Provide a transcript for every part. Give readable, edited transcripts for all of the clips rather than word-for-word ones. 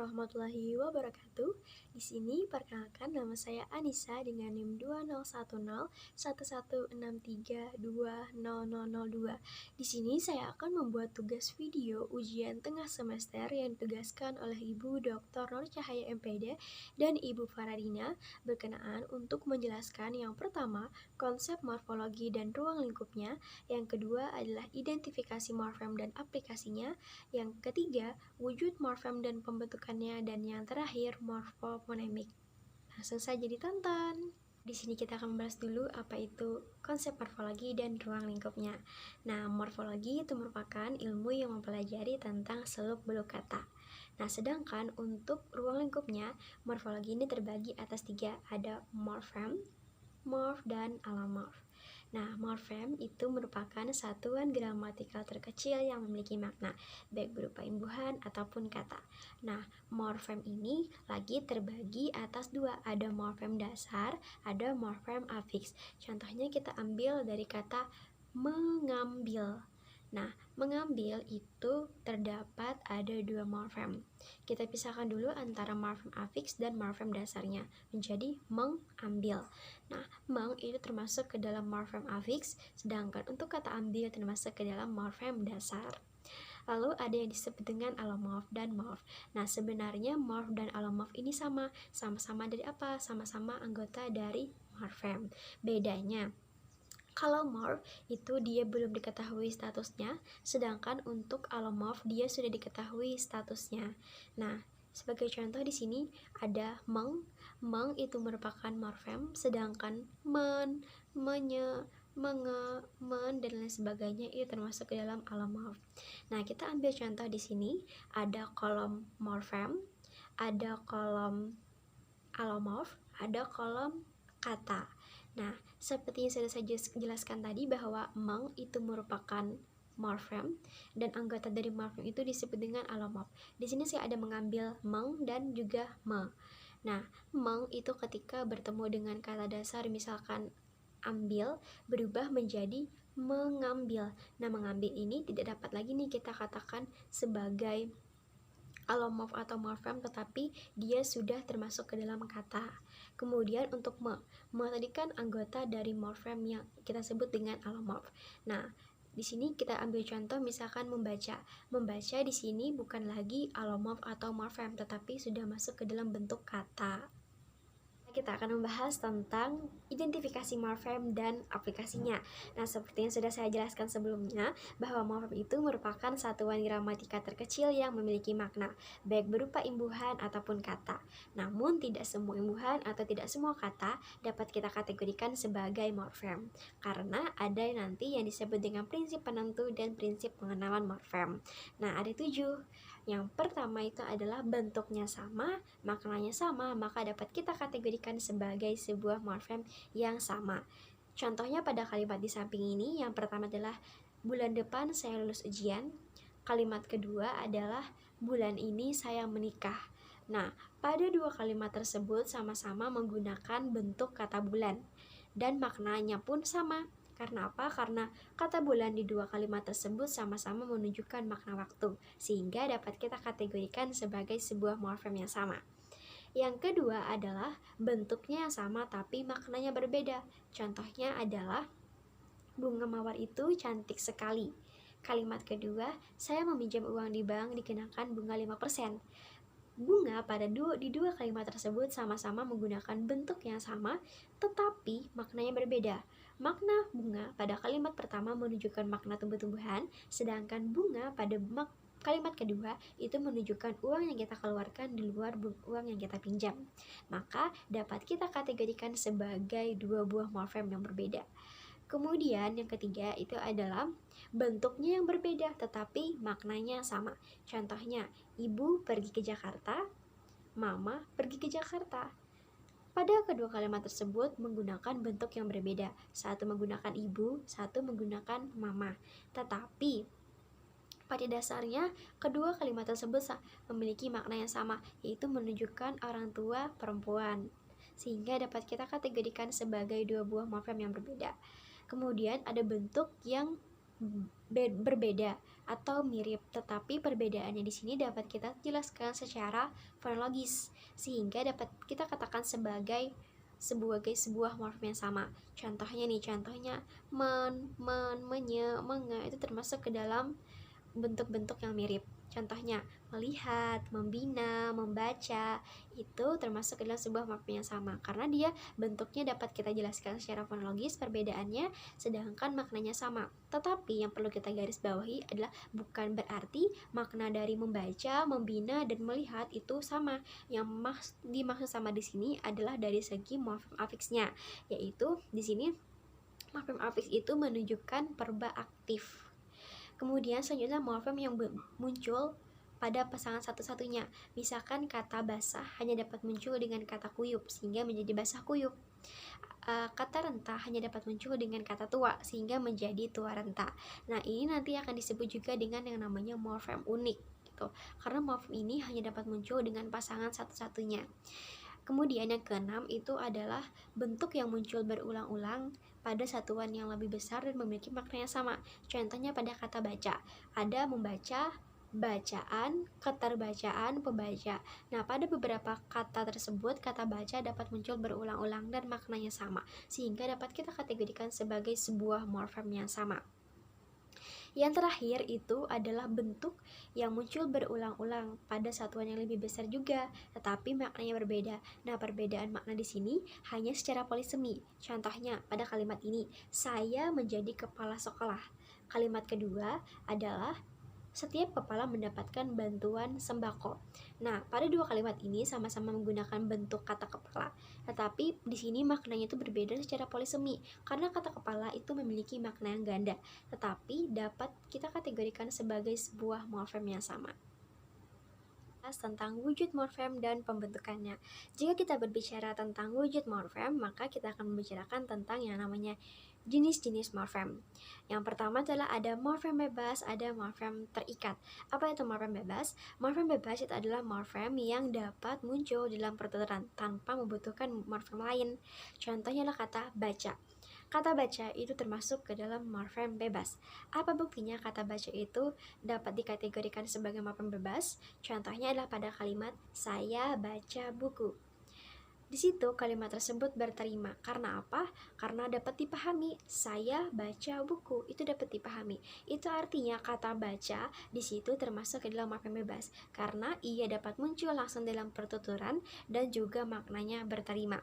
warahmatullahi wabarakatuh. Di sini perkenalkan nama saya Anissa dengan NIM 20101163200002. Di sini saya akan membuat tugas video ujian tengah semester yang ditugaskan oleh Ibu Dr. Nur Cahaya MPD dan Ibu Faradina berkenaan untuk menjelaskan yang pertama, konsep morfologi dan ruang lingkupnya, yang kedua adalah identifikasi morfem dan aplikasinya, yang ketiga, wujud morfem dan pembentukannya, dan yang terakhir, morfoponemik. Langsung saja ditonton. Di sini kita akan membahas dulu apa itu konsep morfologi dan ruang lingkupnya. Nah, morfologi itu merupakan ilmu yang mempelajari tentang seluk-beluk kata. Nah, sedangkan untuk ruang lingkupnya, morfologi ini terbagi atas 3, ada morfem, morf, dan alomorf. Nah, morfem itu merupakan satuan gramatikal terkecil yang memiliki makna, baik berupa imbuhan ataupun kata. Nah, morfem ini lagi terbagi atas 2, ada morfem dasar, ada morfem afiks. Contohnya kita ambil dari kata mengambil. Nah, mengambil itu terdapat ada 2 morfem. Kita pisahkan dulu antara morfem afiks dan morfem dasarnya menjadi mengambil. Nah, meng itu termasuk ke dalam morfem afiks, sedangkan untuk kata ambil termasuk ke dalam morfem dasar. Lalu ada yang disebut dengan alomorf dan morf. Nah, sebenarnya morf dan alomorf ini sama-sama dari apa? Sama-sama anggota dari morfem. Bedanya, kalau morf itu dia belum diketahui statusnya, sedangkan untuk alomorf dia sudah diketahui statusnya. Nah, sebagai contoh di sini ada meng. Meng itu merupakan morfem, sedangkan men, menye, menge, men, dan lain sebagainya itu termasuk ke dalam alomorf. Nah, kita ambil contoh di sini ada kolom morfem, ada kolom alomorf, ada kolom kata. Nah, seperti yang sudah saya jelaskan tadi bahwa meng itu merupakan morfem dan anggota dari morfem itu disebut dengan alomorf. Di sini saya ada mengambil meng dan juga me. Nah, meng itu ketika bertemu dengan kata dasar misalkan ambil berubah menjadi mengambil. Nah, mengambil ini tidak dapat lagi nih kita katakan sebagai alomorf atau morfem, tetapi dia sudah termasuk ke dalam kata. Kemudian untuk me tadi kan anggota dari morfem yang kita sebut dengan alomorf. Nah, di sini kita ambil contoh misalkan membaca. Membaca di sini bukan lagi alomorf atau morfem, tetapi sudah masuk ke dalam bentuk kata. Kita akan membahas tentang identifikasi morfem dan aplikasinya. Nah, seperti yang sudah saya jelaskan sebelumnya, bahwa morfem itu merupakan satuan gramatika terkecil yang memiliki makna, baik berupa imbuhan ataupun kata. Namun, tidak semua imbuhan atau tidak semua kata dapat kita kategorikan sebagai morfem, karena ada nanti yang disebut dengan prinsip penentu dan prinsip pengenalan morfem. Nah, ada 7. Yang pertama itu adalah bentuknya sama, maknanya sama, maka dapat kita kategorikan sebagai sebuah morfem yang sama. Contohnya pada kalimat di samping ini, yang pertama adalah bulan depan saya lulus ujian. Kalimat kedua adalah bulan ini saya menikah. Nah, pada dua kalimat tersebut sama-sama menggunakan bentuk kata bulan dan maknanya pun sama. Karena apa? Karena kata bulan di dua kalimat tersebut sama-sama menunjukkan makna waktu, sehingga dapat kita kategorikan sebagai sebuah morfem yang sama. Yang kedua adalah bentuknya yang sama tapi maknanya berbeda. Contohnya adalah bunga mawar itu cantik sekali. Kalimat kedua, saya meminjam uang di bank dikenakan bunga 5%. Bunga pada di dua kalimat tersebut sama-sama menggunakan bentuk yang sama, tetapi maknanya berbeda. Makna bunga pada kalimat pertama menunjukkan makna tumbuh-tumbuhan, sedangkan bunga pada kalimat kedua itu menunjukkan uang yang kita keluarkan di luar uang yang kita pinjam. Maka dapat kita kategorikan sebagai dua buah morfem yang berbeda. Kemudian yang ketiga itu adalah bentuknya yang berbeda tetapi maknanya sama. Contohnya, ibu pergi ke Jakarta, mama pergi ke Jakarta. Pada kedua kalimat tersebut menggunakan bentuk yang berbeda. Satu menggunakan ibu, satu menggunakan mama. Tetapi pada dasarnya kedua kalimat tersebut memiliki makna yang sama, yaitu menunjukkan orang tua perempuan, sehingga dapat kita kategorikan sebagai dua buah morfem yang berbeda. Kemudian ada bentuk yang berbeda atau mirip, tetapi perbedaannya di sini dapat kita jelaskan secara fonologis sehingga dapat kita katakan sebagai sebuah morfem yang sama. Contohnya menye, menga itu termasuk ke dalam bentuk-bentuk yang mirip. Contohnya, melihat, membina, membaca, itu termasuk dalam sebuah morfem yang sama karena dia bentuknya dapat kita jelaskan secara fonologis perbedaannya, sedangkan maknanya sama. Tetapi yang perlu kita garis bawahi adalah bukan berarti makna dari membaca, membina, dan melihat itu sama. Yang dimaksud sama di sini adalah dari segi morfem afiksnya, yaitu di sini morfem afiks itu menunjukkan verba aktif. Kemudian selanjutnya morfem yang muncul pada pasangan satu-satunya. Misalkan kata basah hanya dapat muncul dengan kata kuyup sehingga menjadi basah kuyup. Kata renta hanya dapat muncul dengan kata tua sehingga menjadi tua renta. Nah, ini nanti akan disebut juga dengan yang namanya morfem unik gitu. Karena morfem ini hanya dapat muncul dengan pasangan satu-satunya. Kemudian yang keenam itu adalah bentuk yang muncul berulang-ulang pada satuan yang lebih besar dan memiliki makna yang sama. Contohnya pada kata baca, ada membaca, bacaan, keterbacaan, pembaca. Nah, pada beberapa kata tersebut, kata baca dapat muncul berulang-ulang dan maknanya sama, sehingga dapat kita kategorikan sebagai sebuah morfem yang sama. Yang terakhir itu adalah bentuk yang muncul berulang-ulang pada satuan yang lebih besar juga, tetapi maknanya berbeda. Nah, perbedaan makna di sini hanya secara polisemi. Contohnya pada kalimat ini, saya menjadi kepala sekolah. Kalimat kedua adalah setiap kepala mendapatkan bantuan sembako. Nah, pada dua kalimat ini sama-sama menggunakan bentuk kata kepala, tetapi di sini maknanya itu berbeda secara polisemi karena kata kepala itu memiliki makna yang ganda, tetapi dapat kita kategorikan sebagai sebuah morfem yang sama. Tentang wujud morfem dan pembentukannya. Jika kita berbicara tentang wujud morfem, maka kita akan membicarakan tentang yang namanya jenis-jenis morfem. Yang pertama adalah ada morfem bebas, ada morfem terikat. Apa itu morfem bebas? Morfem bebas itu adalah morfem yang dapat muncul dalam pertuturan tanpa membutuhkan morfem lain. Contohnya adalah kata baca. Kata baca itu termasuk ke dalam morfem bebas. Apa buktinya kata baca itu dapat dikategorikan sebagai morfem bebas? Contohnya adalah pada kalimat saya baca buku. Di situ kalimat tersebut berterima. Karena apa? Karena dapat dipahami. Saya baca buku, itu dapat dipahami. Itu artinya kata baca di situ termasuk ke dalam morfem bebas karena ia dapat muncul langsung dalam pertuturan dan juga maknanya berterima.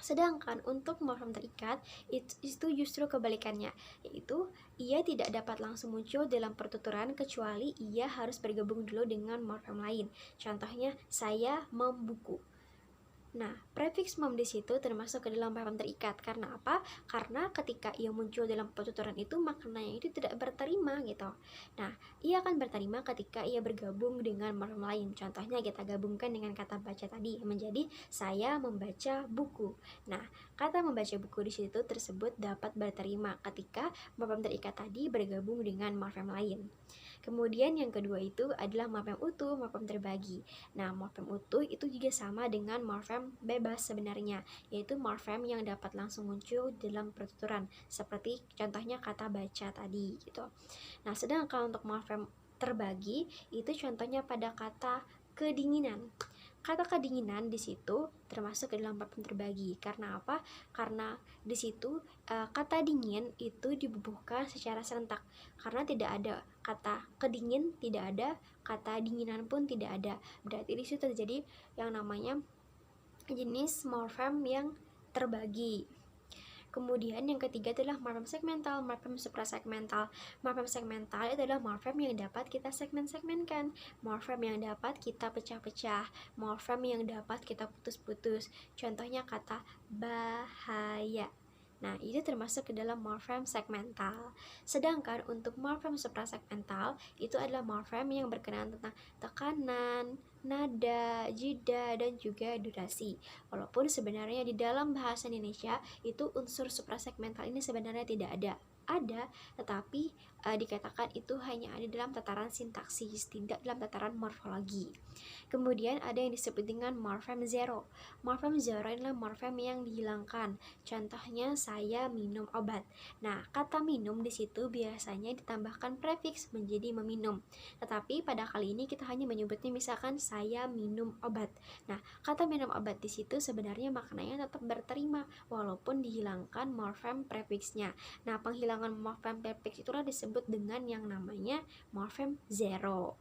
Sedangkan untuk morfem terikat itu justru kebalikannya, yaitu ia tidak dapat langsung muncul dalam pertuturan kecuali ia harus bergabung dulu dengan morfem lain. Contohnya saya membuku. Nah, prefiks mem di situ termasuk ke dalam morfem terikat. Karena apa? Karena ketika ia muncul dalam pertuturan itu maknanya itu tidak berterima gitu. Nah, ia akan berterima ketika ia bergabung dengan morfem lain. Contohnya kita gabungkan dengan kata baca tadi menjadi saya membaca buku. Nah, kata membaca buku di situ tersebut dapat berterima ketika morfem terikat tadi bergabung dengan morfem lain. Kemudian yang kedua itu adalah morfem utuh, morfem terbagi. Nah, morfem utuh itu juga sama dengan morfem bebas sebenarnya, yaitu morfem yang dapat langsung muncul dalam pertuturan, seperti contohnya kata baca tadi gitu. Nah, sedangkan untuk morfem terbagi itu contohnya pada kata kedinginan. Kata kedinginan di situ termasuk ke dalam morfem terbagi. Karena apa? Karena di situ kata dingin itu dibubuhkan secara serentak. Karena tidak ada kata kedingin, tidak ada kata dinginan pun tidak ada. Berarti di situ terjadi yang namanya jenis morfem yang terbagi. Kemudian yang ketiga adalah morfem segmental, morfem suprasegmental. Morfem segmental adalah morfem yang dapat kita segmen-segmenkan, morfem yang dapat kita pecah-pecah, morfem yang dapat kita putus-putus. Contohnya kata bahaya. Nah, itu termasuk ke dalam morfem segmental. Sedangkan untuk morfem suprasegmental itu adalah morfem yang berkenaan tentang tekanan, nada, jeda, dan juga durasi. Walaupun sebenarnya di dalam bahasa Indonesia itu unsur suprasegmental ini sebenarnya tidak ada. Ada, tetapi dikatakan itu hanya ada dalam tataran sintaksis, tidak dalam tataran morfologi. Kemudian ada yang disebut dengan morfem zero. Morfem zero adalah morfem yang dihilangkan. Contohnya saya minum obat. Nah, kata minum di situ biasanya ditambahkan prefiks menjadi meminum. Tetapi pada kali ini kita hanya menyebutnya misalkan saya minum obat. Nah, kata minum obat di situ sebenarnya maknanya tetap berterima walaupun dihilangkan morfem prefiksnya. Nah, penghilangan morfem prefiks itulah disebut dengan yang namanya morfem zero.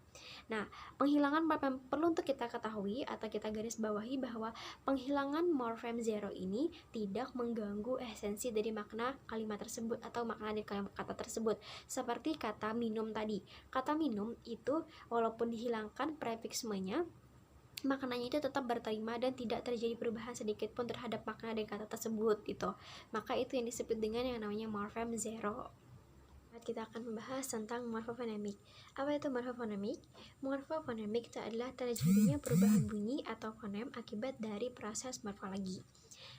Nah, penghilangan morfem perlu untuk kita ketahui atau kita garis bawahi bahwa penghilangan morfem zero ini tidak mengganggu esensi dari makna kalimat tersebut atau makna dari kalimat kata tersebut. Seperti kata minum tadi. Kata minum itu walaupun dihilangkan prefiksmenya, maknanya itu tetap berterima dan tidak terjadi perubahan sedikit pun terhadap makna dari kata tersebut gitu. Maka itu yang disebut dengan yang namanya morfem zero. Kita akan membahas tentang morfofonemik. Apa itu morfofonemik? Morfofonemik itu adalah terjadinya perubahan bunyi atau fonem akibat dari proses morfologi.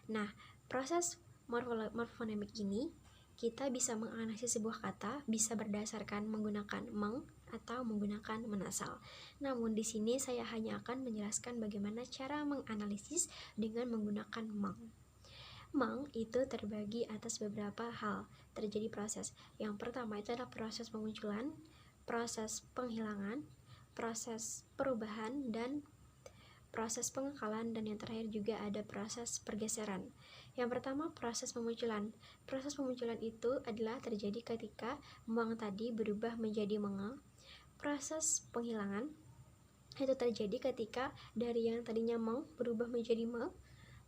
Nah, proses morfofonemik ini kita bisa menganalisis sebuah kata bisa berdasarkan menggunakan meng atau menggunakan menasal. Namun di sini saya hanya akan menjelaskan bagaimana cara menganalisis dengan menggunakan meng. Meng itu terbagi atas beberapa hal terjadi proses. Yang pertama itu adalah proses pemunculan, proses penghilangan, proses perubahan, dan proses pengekalan, dan yang terakhir juga ada proses pergeseran. Yang pertama proses pemunculan. Proses pemunculan itu adalah terjadi ketika meng tadi berubah menjadi menge. Proses penghilangan itu terjadi ketika dari yang tadinya meng berubah menjadi me.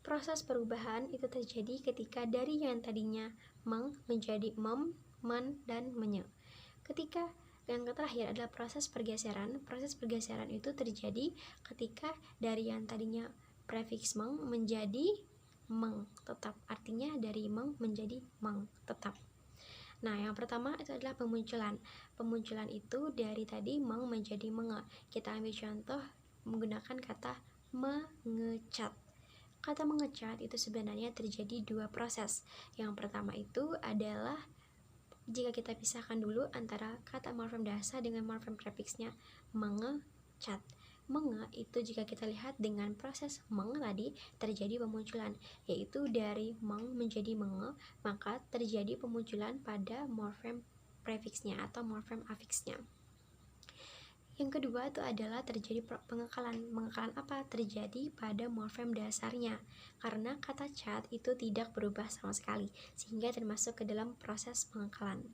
Proses perubahan itu terjadi ketika dari yang tadinya meng menjadi mem, men, dan menye. Ketika yang terakhir adalah proses pergeseran. Proses pergeseran itu terjadi ketika dari yang tadinya prefiks meng menjadi meng tetap. Artinya dari meng menjadi meng tetap. Nah, yang pertama itu adalah pemunculan. Pemunculan itu dari tadi meng menjadi menge. Kita ambil contoh menggunakan kata mengecat. Kata mengecat itu sebenarnya terjadi dua proses. Yang pertama itu adalah jika kita pisahkan dulu antara kata morfem dasar dengan morfem prefiksnya mengecat. Menge itu jika kita lihat dengan proses meng tadi terjadi pemunculan, yaitu dari meng menjadi menge, maka terjadi pemunculan pada morfem prefiksnya atau morfem afiksnya. Yang kedua itu adalah terjadi pengekalan. Pengekalan apa? Terjadi pada morfem dasarnya. Karena kata cat itu tidak berubah sama sekali, sehingga termasuk ke dalam proses pengekalan.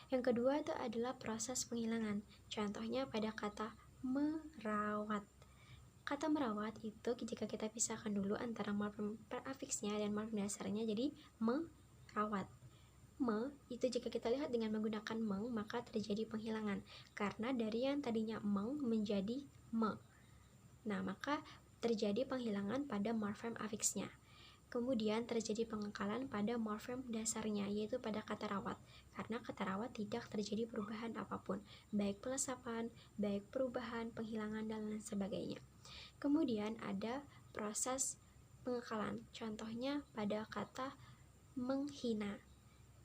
Yang kedua itu adalah proses penghilangan. Contohnya pada kata merawat. Kata merawat itu jika kita pisahkan dulu antara morfem afiksnya dan morfem dasarnya jadi merawat. Me itu jika kita lihat dengan menggunakan meng maka terjadi penghilangan karena dari yang tadinya meng menjadi me. Nah, maka terjadi penghilangan pada morfem afiksnya. Kemudian terjadi pengekalan pada morfem dasarnya yaitu pada kata rawat. Karena kata rawat tidak terjadi perubahan apapun, baik pelesapan, baik perubahan, penghilangan, dan lain sebagainya. Kemudian ada proses pengekalan. Contohnya pada kata menghina.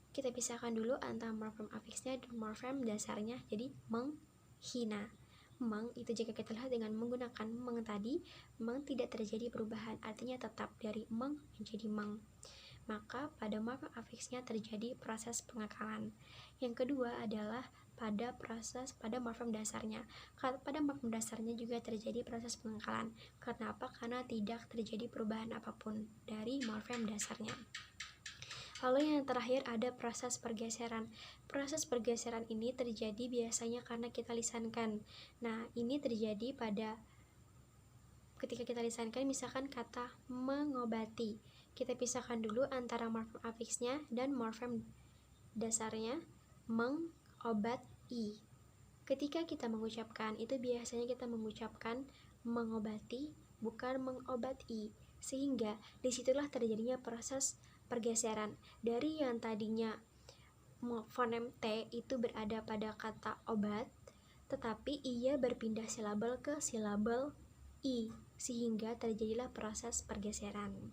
Kita pisahkan dulu antara morfem afiksnya dan morfem dasarnya jadi menghina. Meng itu jika kita lihat dengan menggunakan meng tadi, meng tidak terjadi perubahan, artinya tetap dari meng menjadi meng. Maka pada morfem afiksnya terjadi proses pengekalan. Yang kedua adalah pada morfem dasarnya. Pada morfem dasarnya juga terjadi proses pengekalan. Kenapa? Karena tidak terjadi perubahan apapun dari morfem dasarnya. Lalu yang terakhir ada proses pergeseran. Proses pergeseran ini terjadi biasanya karena kita lisankan. Nah, ini terjadi pada ketika kita lisankan misalkan kata mengobati. Kita pisahkan dulu antara morfem afiksnya dan morfem dasarnya mengobati. Ketika kita mengucapkan itu biasanya kita mengucapkan mengobati bukan mengobati. Sehingga disitulah terjadinya proses pergeseran dari yang tadinya fonem T itu berada pada kata obat, tetapi ia berpindah silabel ke silabel I, sehingga terjadilah proses pergeseran.